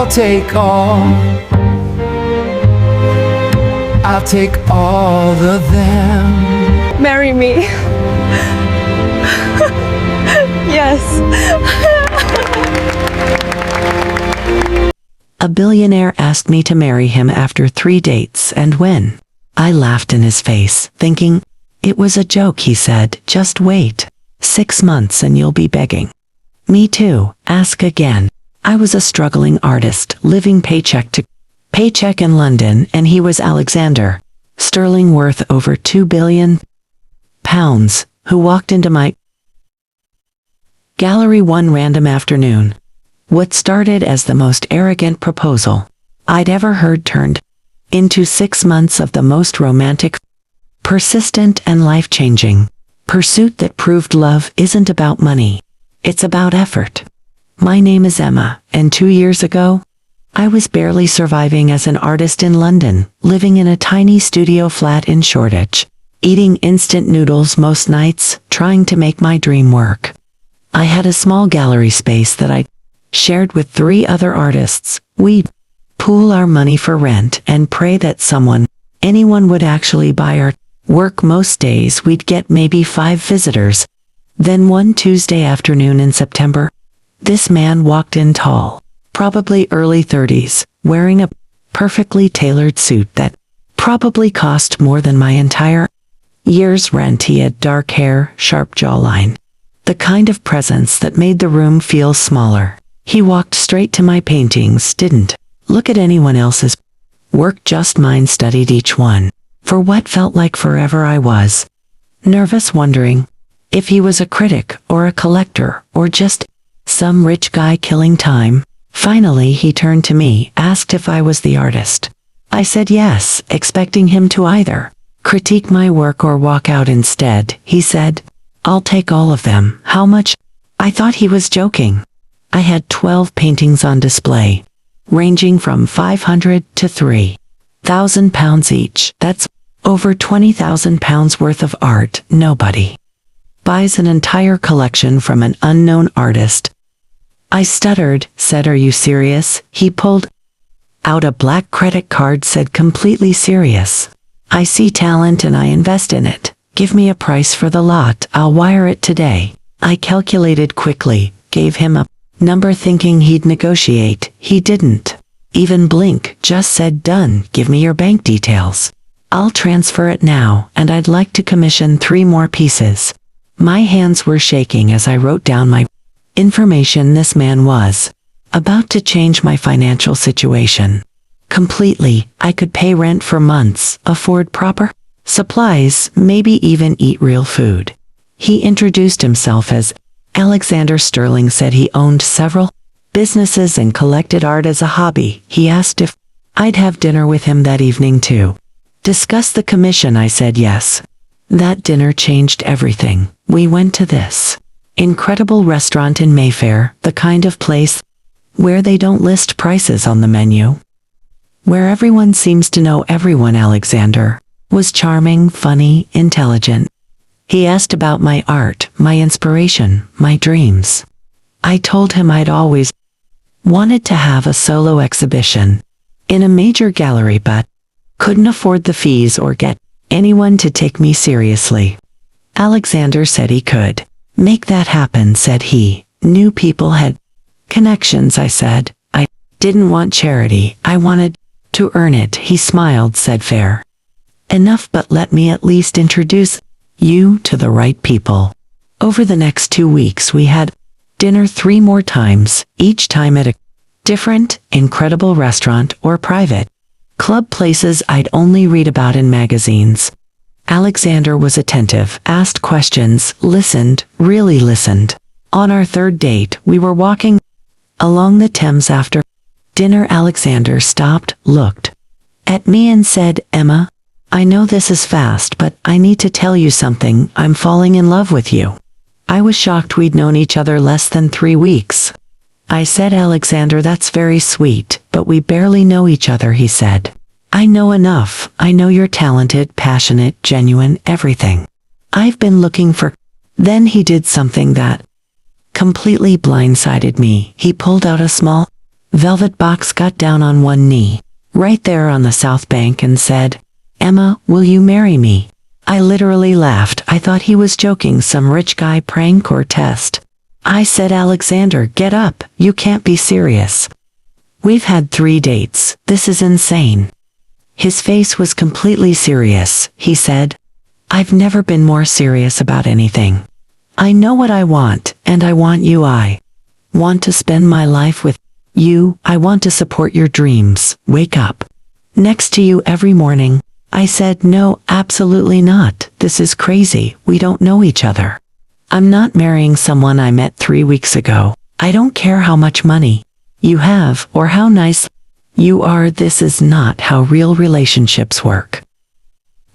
I'll take all of them. Marry me. Yes. A billionaire asked me to marry him after 3 dates, and when I laughed in his face, thinking it was a joke, he said, "Just wait 6 months and you'll be begging me to ask again." I was a struggling artist, living paycheck to paycheck in London, and he was Alexander, sterling worth over £2 billion, who walked into my gallery one random afternoon. What started as the most arrogant proposal I'd ever heard turned into 6 months of the most romantic, persistent and life-changing pursuit that proved love isn't about money. It's about effort. My name is Emma, and 2 years ago, I was barely surviving as an artist in London, living in a tiny studio flat in Shoreditch, eating instant noodles most nights, trying to make my dream work. I had a small gallery space that I shared with 3 other artists. We'd pool our money for rent and pray that anyone would actually buy our work. Most days we'd get maybe 5 visitors. Then one Tuesday afternoon in September, this man walked in tall, probably early 30s, wearing a perfectly tailored suit that probably cost more than my entire year's rent. He had dark hair, sharp jawline, the kind of presence that made the room feel smaller. He walked straight to my paintings, didn't look at anyone else's work, just mine, studied each one. For what felt like forever I was nervous, wondering if he was a critic or a collector or just some rich guy killing time. Finally he turned to me, asked if I was the artist. I said yes, expecting him to either critique my work or walk out instead. He said, "I'll take all of them. How much?" I thought he was joking. I had 12 paintings on display, ranging from £500 to £3,000 each. That's over £20,000 worth of art. Nobody buys an entire collection from an unknown artist. I stuttered, said, "Are you serious?" He pulled out a black credit card, said completely serious, "I see talent and I invest in it. Give me a price for the lot. I'll wire it today." I calculated quickly, gave him a number thinking he'd negotiate. He didn't even blink, just said, "Done. Give me your bank details. I'll transfer it now, and I'd like to commission 3 more pieces." My hands were shaking as I wrote down my information. This man was about to change my financial situation completely. I could pay rent for months, afford proper supplies, maybe even eat real food. He introduced himself as Alexander Sterling, said he owned several businesses and collected art as a hobby. He asked if I'd have dinner with him that evening to discuss the commission. I said yes. That dinner changed everything. We went to this incredible restaurant in Mayfair, the kind of place where they don't list prices on the menu, where everyone seems to know everyone. Alexander was charming, funny, intelligent. He asked about my art, my inspiration, my dreams. I told him I'd always wanted to have a solo exhibition in a major gallery, but couldn't afford the fees or get anyone to take me seriously. Alexander said he could make that happen, said he knew people, had connections. I said I didn't want charity, I wanted to earn it. He smiled, said, "Fair enough, but let me at least introduce you to the right people." Over the next 2 weeks we had dinner 3 more times, each time at a different, incredible restaurant or private club, places I'd only read about in magazines. Alexander was attentive, asked questions, listened, really listened. On our 3rd date, we were walking along the Thames after dinner. Alexander stopped, looked at me and said, "Emma, I know this is fast, but I need to tell you something. I'm falling in love with you." I was shocked. We'd known each other less than 3 weeks. I said, "Alexander, that's very sweet, but we barely know each other." He said, "I know enough. I know you're talented, passionate, genuine, everything I've been looking for." Then he did something that completely blindsided me. He pulled out a small Velvet Box got down on one knee, right there on the South Bank, and said, "Emma, will you marry me?" I literally laughed. I thought he was joking, some rich guy prank or test. I said, "Alexander, get up, you can't be serious. We've had 3 dates, this is insane." His face was completely serious. He said, "I've never been more serious about anything. I know what I want, and I want you. I want to spend my life with you. I want to support your dreams, wake up next to you every morning." I said, "No, absolutely not. This is crazy. We don't know each other. I'm not marrying someone I met 3 weeks ago. I don't care how much money you have or how nice you are. This is not how real relationships work."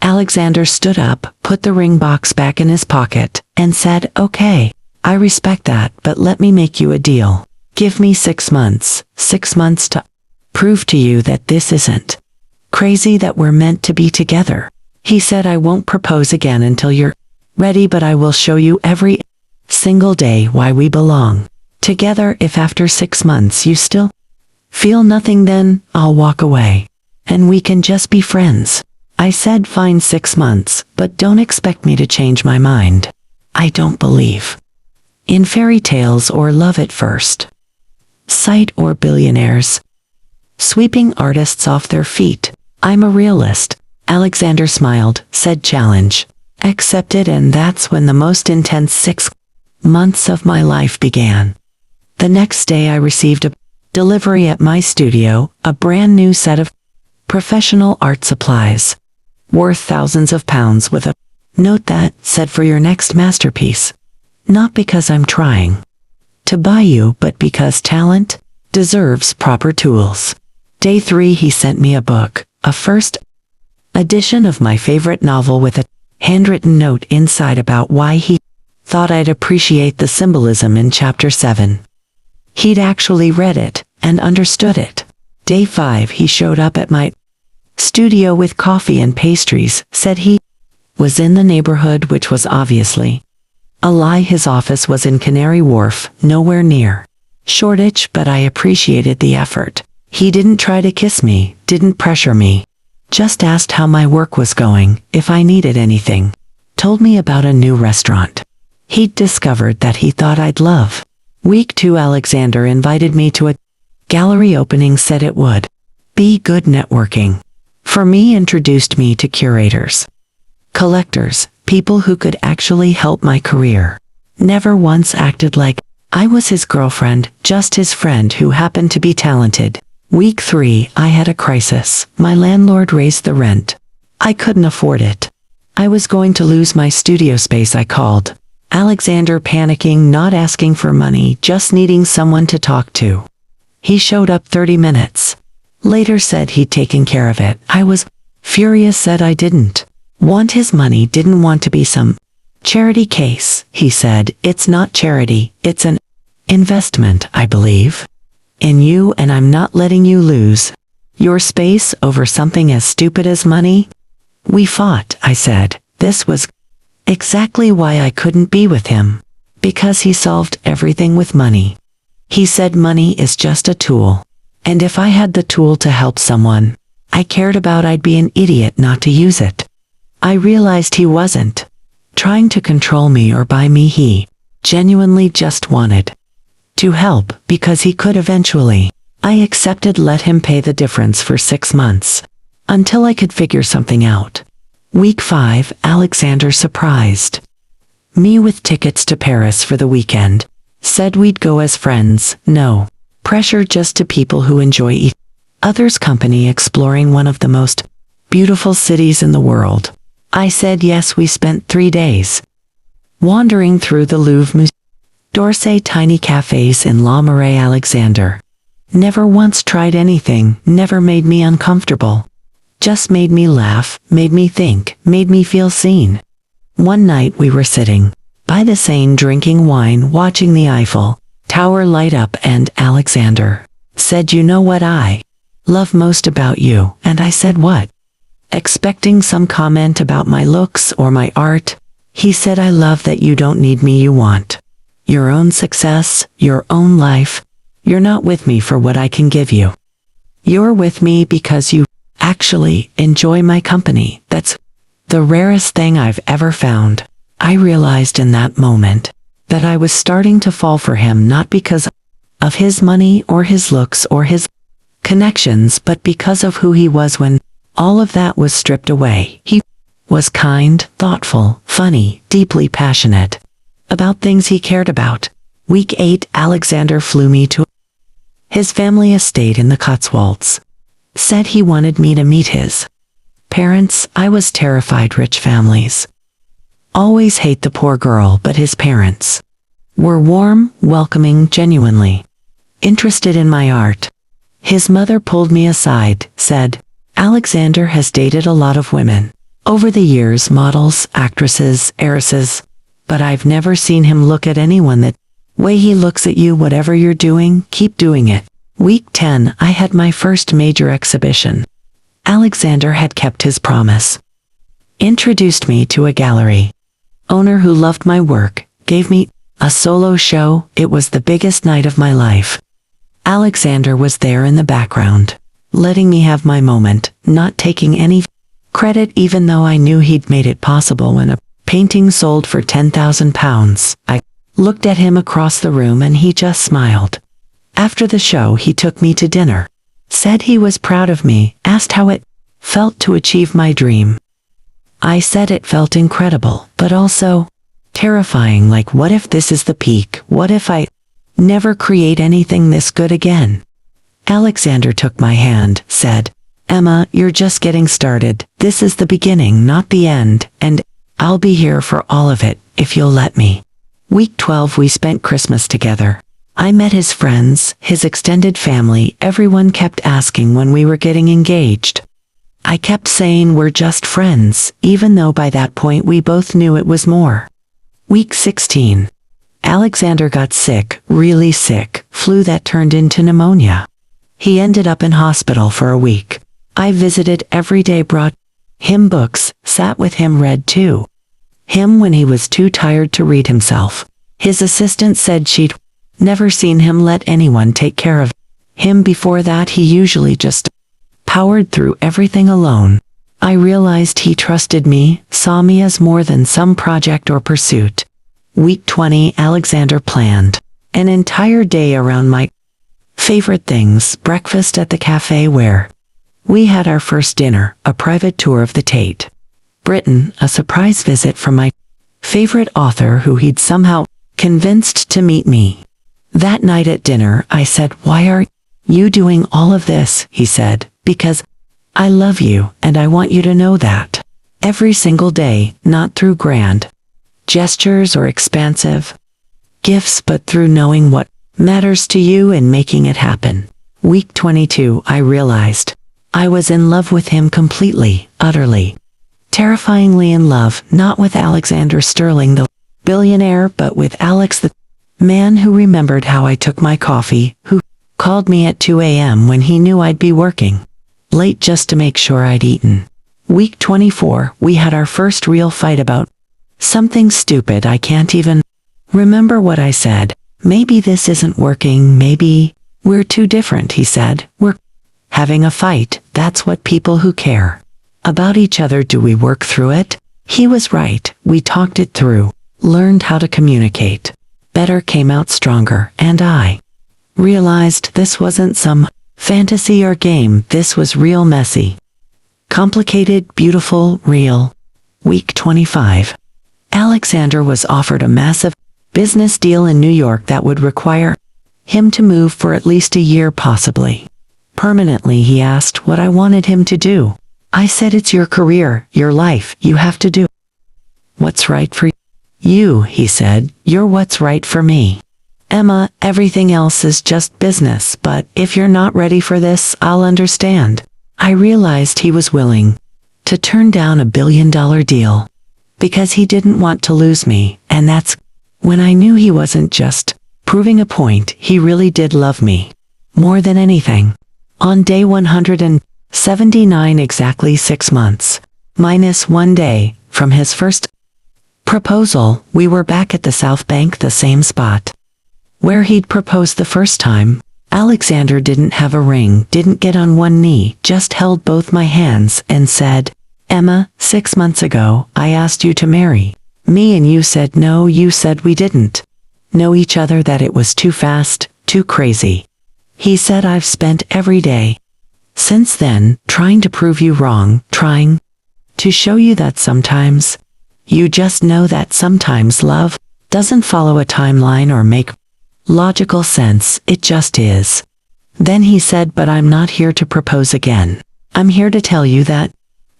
Alexander stood up, put the ring box back in his pocket, and said, "Okay, I respect that, but let me make you a deal. Give me 6 months, 6 months to prove to you that this isn't crazy, that we're meant to be together." He said, "I won't propose again until you're ready, but I will show you every single day why we belong together. If after 6 months you still feel nothing, then I'll walk away, and we can just be friends." I said, "Fine, 6 months, but don't expect me to change my mind. I don't believe in fairy tales or love at first sight or billionaires sweeping artists off their feet. I'm a realist." Alexander smiled, said, "Challenge accepted," and that's when the most intense 6 months of my life began. The next day I received a delivery at my studio, a brand new set of professional art supplies, worth thousands of pounds, with a note that said, "For your next masterpiece. Not because I'm trying to buy you, but because talent deserves proper tools." Day 3 he sent me a book, a first edition of my favorite novel, with a handwritten note inside about why he thought I'd appreciate the symbolism in chapter 7. He'd actually read it and understood it. Day 5 he showed up at my studio with coffee and pastries, said he was in the neighborhood, which was obviously a lie. His office was in Canary Wharf, nowhere near Shoreditch, but I appreciated the effort. He didn't try to kiss me, didn't pressure me, just asked how my work was going, if I needed anything, told me about a new restaurant he'd discovered that he thought I'd love. Week 2 Alexander invited me to a gallery opening, said it would be good networking for me, introduced me to curators, collectors, people who could actually help my career. Never once acted like I was his girlfriend, just his friend who happened to be talented. Week 3 I had a crisis. My landlord raised the rent. I couldn't afford it. I was going to lose my studio space. I called Alexander, panicking, not asking for money, just needing someone to talk to. He showed up 30 minutes later, said he'd taken care of it. I was furious, said I didn't want his money, didn't want to be some charity case. He said, "It's not charity, it's an investment, I believe, in you, and I'm not letting you lose your space over something as stupid as money." We fought. I said this was exactly why I couldn't be with him, because he solved everything with money. He said money is just a tool, and if I had the tool to help someone I cared about, I'd be an idiot not to use it. I realized he wasn't trying to control me or buy me. He genuinely just wanted to help because he could eventually. I accepted, let him pay the difference for 6 months until I could figure something out. Week 5 Alexander surprised me with tickets to Paris for the weekend. Said we'd go as friends, no pressure, just to people who enjoy each other's company, exploring one of the most beautiful cities in the world. I said yes. We spent 3 days wandering through the Louvre, d'Orsay, tiny cafes in La Marais. Alexander never once tried anything, never made me uncomfortable, just made me laugh, made me think, made me feel seen. One night we were sitting by the Seine drinking wine, watching the Eiffel Tower light up, and Alexander said, "You know what I love most about you?" And I said, "What?" Expecting some comment about my looks or my art. He said, "I love that you don't need me. You want your own success, your own life, You're not with me for what I can give you. You're with me because you actually enjoy my company. That's the rarest thing I've ever found. I realized in that moment that I was starting to fall for him not because of his money or his looks or his connections, but because of who he was when all of that was stripped away. He was kind, thoughtful, funny, deeply passionate about things he cared about. Week 8, Alexander flew me to his family estate in the Cotswolds. Said he wanted me to meet his parents. I was terrified. Rich families always hate the poor girl, but his parents were warm, welcoming, genuinely interested in my art. His mother pulled me aside, said, Alexander has dated a lot of women over the years, models, actresses, heiresses, but I've never seen him look at anyone that way he looks at you. Whatever you're doing, keep doing it. Week 10, I had my first major exhibition. Alexander had kept his promise. Introduced me to a gallery owner who loved my work, gave me a solo show. It was the biggest night of my life. Alexander was there in the background, letting me have my moment, not taking any credit even though I knew he'd made it possible when a painting sold for £10,000. I looked at him across the room and he just smiled. After the show, he took me to dinner, said he was proud of me, asked how it felt to achieve my dream. I said it felt incredible, but also terrifying. Like, what if this is the peak? What if I never create anything this good again? Alexander took my hand, said, Emma, you're just getting started. This is the beginning, not the end, and I'll be here for all of it, if you'll let me. Week 12, we spent Christmas together. I met his friends, his extended family. Everyone kept asking when we were getting engaged. I kept saying we're just friends, even though by that point we both knew it was more. Week 16. Alexander got sick, really sick, flu that turned into pneumonia. He ended up in hospital for a week. I visited every day, brought him books, sat with him, read to him when he was too tired to read himself. His assistant said she'd never seen him let anyone take care of him before that. He usually just powered through everything alone. I realized he trusted me, saw me as more than some project or pursuit. Week 20, Alexander planned an entire day around my favorite things, breakfast at the cafe where we had our first dinner, a private tour of the Tate Britain, a surprise visit from my favorite author who he'd somehow convinced to meet me. That night at dinner, I said, why are you doing all of this? He said, because I love you, and I want you to know that. Every single day, not through grand gestures or expansive gifts, but through knowing what matters to you and making it happen. Week 22, I realized I was in love with him completely, utterly, terrifyingly in love, not with Alexander Sterling, the billionaire, but with Alex, the man who remembered how I took my coffee, who called me at 2 a.m. when he knew I'd be working late just to make sure I'd eaten. Week 24, we had our first real fight about something stupid. I can't even remember what I said. Maybe this isn't working, maybe we're too different, he said. We're having a fight, that's what people who care about each other do. We work through it. He was right, we talked it through, learned how to communicate better, came out stronger, and I realized this wasn't some fantasy or game. This was real, messy, complicated, beautiful, real. Week 25. Alexander was offered a massive business deal in New York that would require him to move for at least a year, possibly permanently. He asked what I wanted him to do. I said, it's your career, your life, you have to do what's right for you. He said, you're what's right for me. Emma, everything else is just business, but if you're not ready for this, I'll understand. I realized he was willing to turn down $1 billion deal because he didn't want to lose me, and that's when I knew he wasn't just proving a point. He really did love me more than anything. On day 179, exactly 6 months, minus 1 day, from his first proposal, we were back at the South Bank, the same spot where he'd proposed the first time. Alexander didn't have a ring, didn't get on one knee, just held both my hands and said, "Emma, 6 months ago, I asked you to marry me and you said no, you said we didn't know each other, that it was too fast, too crazy." He said, "I've spent every day since then trying to prove you wrong, trying to show you that sometimes you just know that sometimes love doesn't follow a timeline or make logical sense, it just is." Then he said, "But I'm not here to propose again. I'm here to tell you that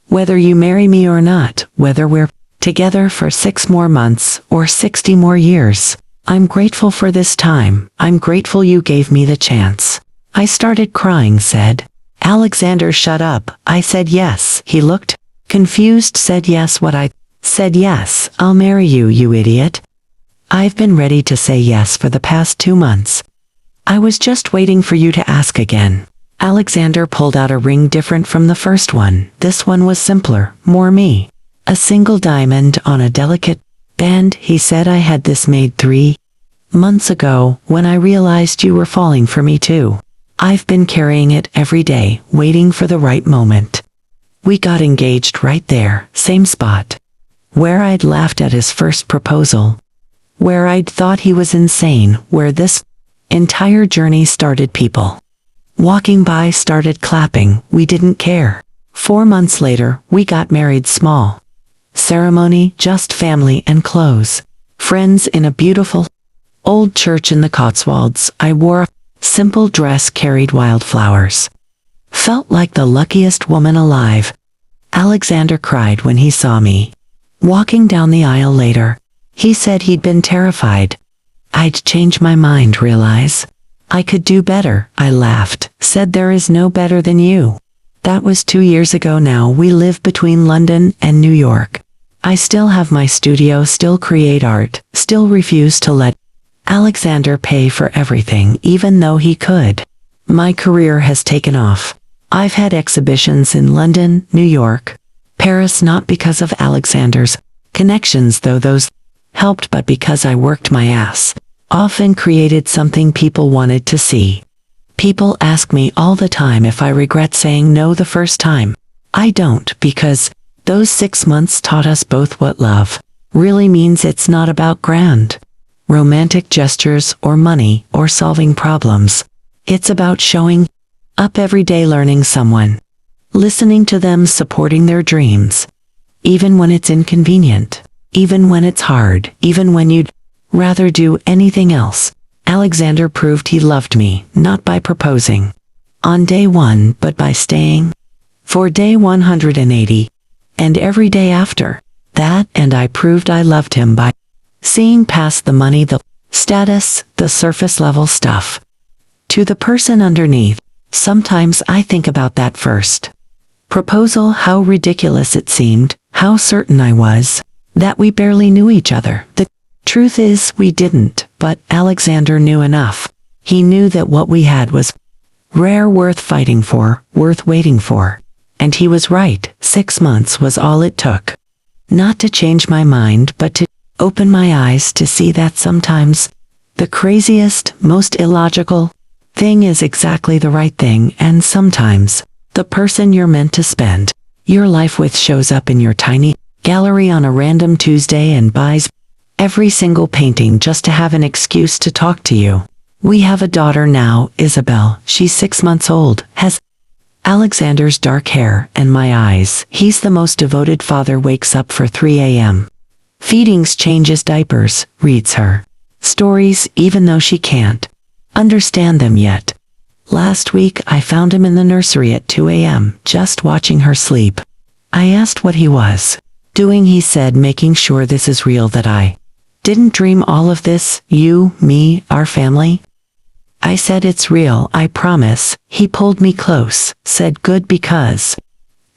whether you marry me or not, whether we're together for 6 more months or 60 more years, I'm grateful for this time. I'm grateful you gave me the chance." I started crying, said Alexander. "Shut up." I said yes. He looked confused, said yes. What? I said yes, I'll marry you, you idiot. I've been ready to say yes for the past 2 months. I was just waiting for you to ask again. Alexander pulled out a ring different from the first one. This one was simpler, more me. A single diamond on a delicate band. He said, "I had this made 3 months ago when I realized you were falling for me too. I've been carrying it every day, waiting for the right moment." We got engaged right there, same spot where I'd laughed at his first proposal, where I'd thought he was insane, where this entire journey started. People walking by started clapping. We didn't care. 4 months later, we got married. Small ceremony, just family and close friends in a beautiful old church in the Cotswolds. I wore a simple dress, carried wildflowers. Felt like the luckiest woman alive. Alexander cried when he saw me walking down the aisle later. He said he'd been terrified I'd change my mind, realize I could do better. I laughed, said, "There is no better than you." That was 2 years ago now. We live between London and New York. I still have my studio, still create art, still refuse to let Alexander pay for everything, even though he could. My career has taken off. I've had exhibitions in London, New York, Paris, not because of Alexander's connections, though those helped, but because I worked my ass off and created something people wanted to see. People ask me all the time if I regret saying no the first time. I don't, because those 6 months taught us both what love really means. It's not about grand, romantic gestures or money or solving problems. It's about showing up every day, learning someone, listening to them, supporting their dreams, even when it's inconvenient, even when it's hard, even when you'd rather do anything else. Alexander proved he loved me, not by proposing on day 1, but by staying for day 180 and every day after that. And I proved I loved him by seeing past the money, the status, the surface level stuff, to the person underneath. Sometimes I think about that first proposal, how ridiculous it seemed, how certain I was that we barely knew each other. The truth is, we didn't, but Alexander knew enough. He knew that what we had was rare, worth fighting for, worth waiting for. And he was right. 6 months was all it took. Not to change my mind, but to open my eyes to see that sometimes the craziest, most illogical thing is exactly the right thing, and sometimes the person you're meant to spend your life with shows up in your tiny gallery on a random Tuesday and buys every single painting just to have an excuse to talk to you. We have a daughter now, Isabel. She's 6 months old, has Alexander's dark hair and my eyes. He's the most devoted father, wakes up for 3 a.m. feedings, changes diapers, reads her stories even though she can't understand them yet. Last week I found him in the nursery at 2 a.m. just watching her sleep. I asked what he was doing. He said, "Making sure this is real, that I didn't dream all of this, you, me, our family." I said, "It's real, I promise." He pulled me close, said, "Good, because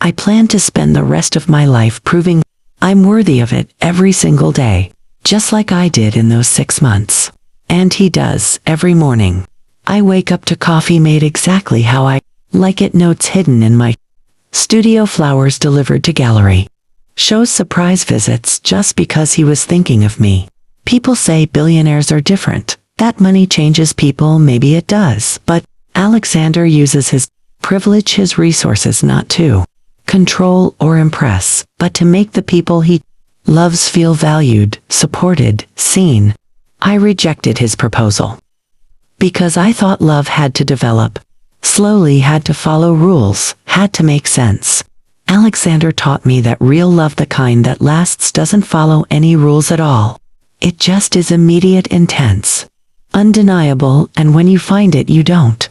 I plan to spend the rest of my life proving I'm worthy of it every single day, just like I did in those 6 months." And he does, every morning. I wake up to coffee made exactly how I like it, notes hidden in my studio, flowers delivered to gallery, shows, surprise visits, just because he was thinking of me. People say billionaires are different. That money changes people, maybe it does, but Alexander uses his privilege, his resources not to control or impress, but to make the people he loves feel valued, supported, seen. I rejected his proposal because I thought love had to develop slowly, had to follow rules, had to make sense. Alexander taught me that real love, the kind that lasts, doesn't follow any rules at all. It just is immediate, intense, undeniable, and when you find it, you don't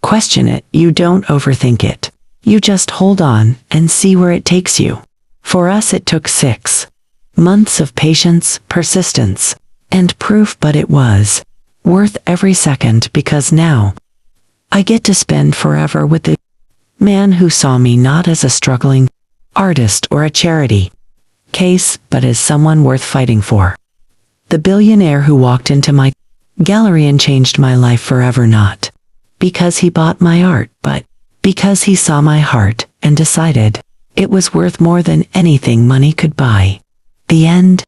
question it, you don't overthink it. You just hold on and see where it takes you. For us, it took 6 months of patience, persistence, and proof, but it was worth every second, because now I get to spend forever with the man who saw me not as a struggling artist or a charity case, but as someone worth fighting for. The billionaire who walked into my gallery and changed my life forever, not because he bought my art, but because he saw my heart and decided it was worth more than anything money could buy. The end.